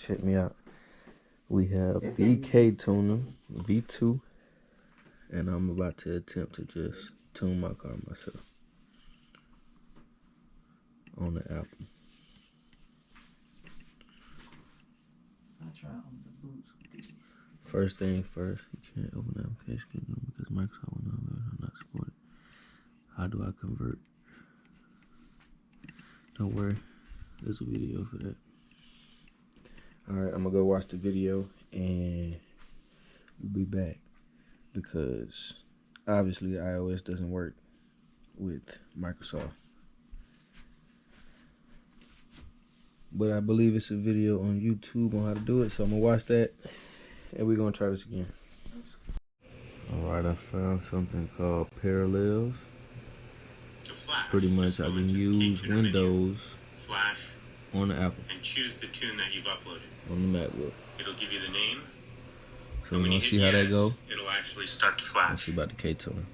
check me out. We have the KtunerV2, and I'm about to attempt to just tune my car myself on the Apple. I'll try on the boots with these. First thing first, you can't open the application because Microsoft will not support it. How do I convert? Don't worry, there's a video for that. Alright, I'm gonna go watch the video and we'll be back because obviously iOS doesn't work with Microsoft. But I believe it's a video on YouTube on how to do it, so I'm gonna watch that and we're gonna try this again. Alright, I found something called Parallels. Pretty much I can use Windows Flash on the Apple and choose the tune that you've uploaded on the MacBook. It'll give you the name. So we're gonna see how that go. It'll actually start to flash. Let's see about the Ktuner.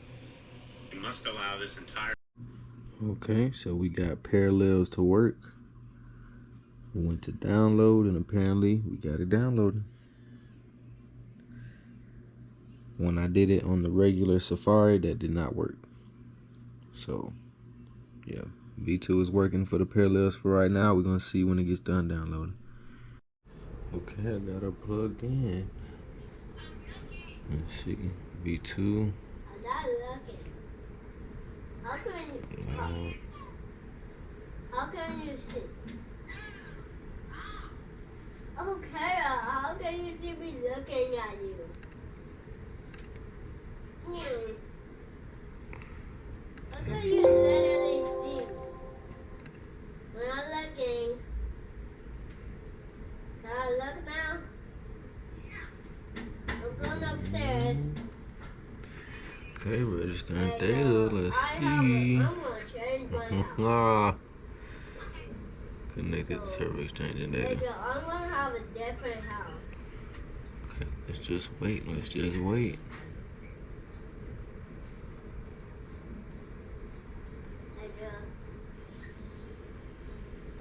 You must allow this entire. Okay, so we got Parallels to work. We went to download and apparently we got it downloaded. When I did it on the regular Safari, that did not work. So yeah, V2 is working for the Parallels for right now. We're gonna see when it gets done downloading. Okay, I got her plugged in. Let's see, V2. I'm not looking. How can you see? Okay, how can you see me looking at you? How can you literally see me? When I'm looking. Can I look now? I'm going upstairs. Okay, registering data. Let's see. I'm gonna change my house. Connected to server exchanging data. Adriel, I'm gonna have a different house. Okay, let's just wait. Let's just wait.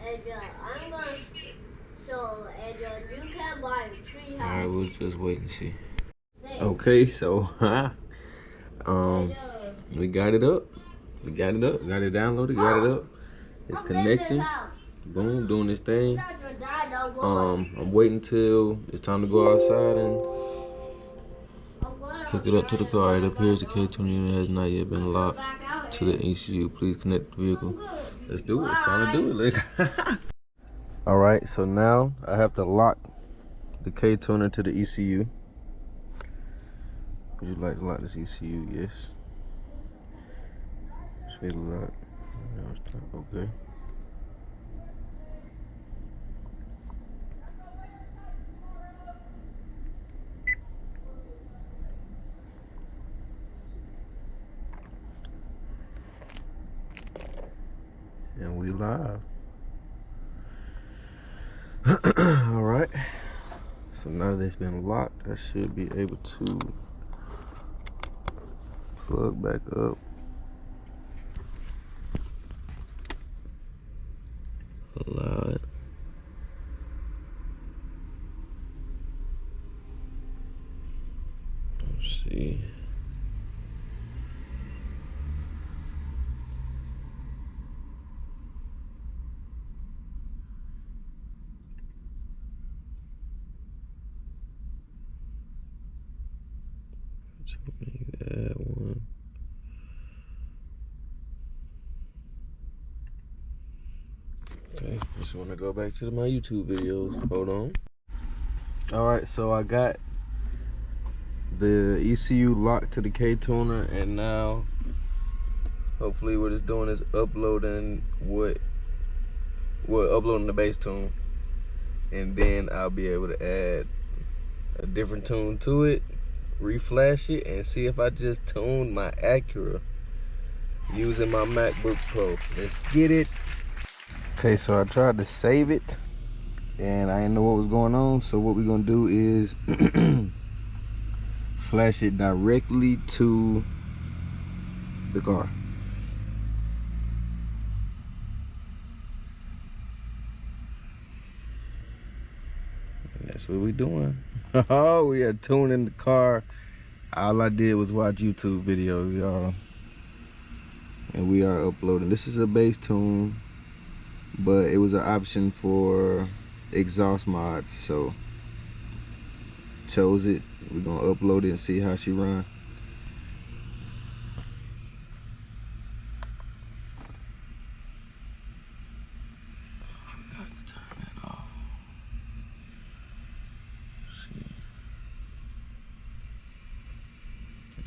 Adriel, I'm gonna. So, Adriel, you can buy a tree house. Alright, we'll just wait and see. Okay, so we got it up. Got it downloaded, got it up. It's connecting. Boom, doing this thing. I'm waiting till it's time to go outside and hook it up to the car. It appears the Ktuner unit has not yet been locked to the ECU. Please connect the vehicle. Let's do it. It's time to do it. Alright, so now I have to lock the Ktuner to the ECU. Would you like to lock this ECU? Yes. Say lock. Okay. And we live. All right. So now that it's been locked, I should be able to plug back up. Allow it. Let's see. So maybe add one. Okay, just want to go back to my YouTube videos. Hold on. Alright, so I got the ECU locked to the Ktuner, and now hopefully what it's doing is uploading uploading the bass tune, and then I'll be able to add a different tune to it, reflash it, and see if I just tuned my Acura using my MacBook Pro. Let's get it. Okay, so I tried to save it and I didn't know what was going on, so what we're gonna do is flash it directly to the car. That's what we doing. Oh, we are tuning the car. All I did was watch YouTube videos, y'all. And we are uploading. This is a bass tune, but it was an option for exhaust mods, so chose it. We're gonna upload it and see how she run.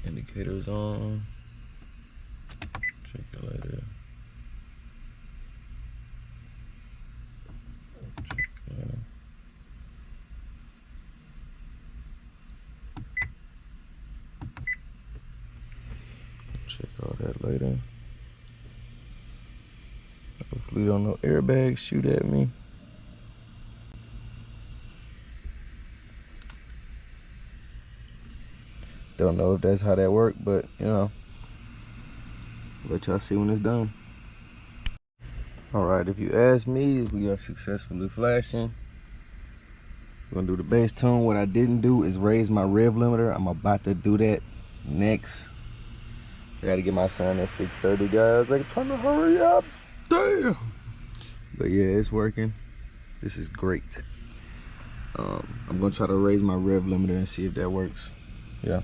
Indicators on. Check it later. Check all that later. Hopefully don't no airbags shoot at me. Don't know if that's how that worked, but you know, let y'all see when it's done. All right, if you ask me, we are successfully flashing. We're gonna do the bass tone. What I didn't do is raise my rev limiter. I'm about to do that next. I gotta get my son at 6:30, guys. I'm trying to hurry up. Damn. But yeah, it's working. This is great. I'm gonna try to raise my rev limiter and see if that works. Yeah.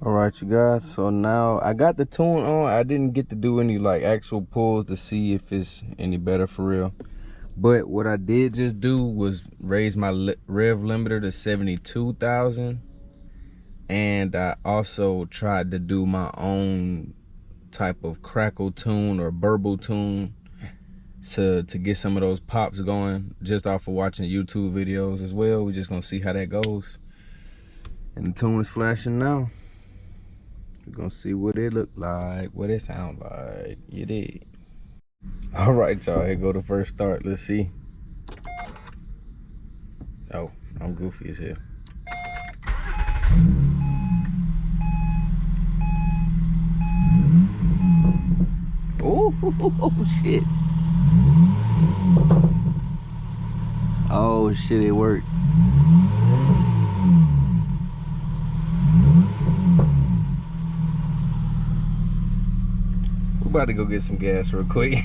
All right, you guys, so now I got the tune on. I didn't get to do any like actual pulls to see if it's any better for real, but what I did just do was raise my rev limiter to 72,000, and I also tried to do my own type of crackle tune or burble tune to get some of those pops going, just off of watching YouTube videos as well. We're just gonna see how that goes. And the tune is flashing now. We're gonna see what it look like, what it sound like. You did. All right, y'all, here go the first start. Let's see. Oh, I'm goofy as hell. Oh, shit. Oh, shit, it worked. We're about to go get some gas real quick.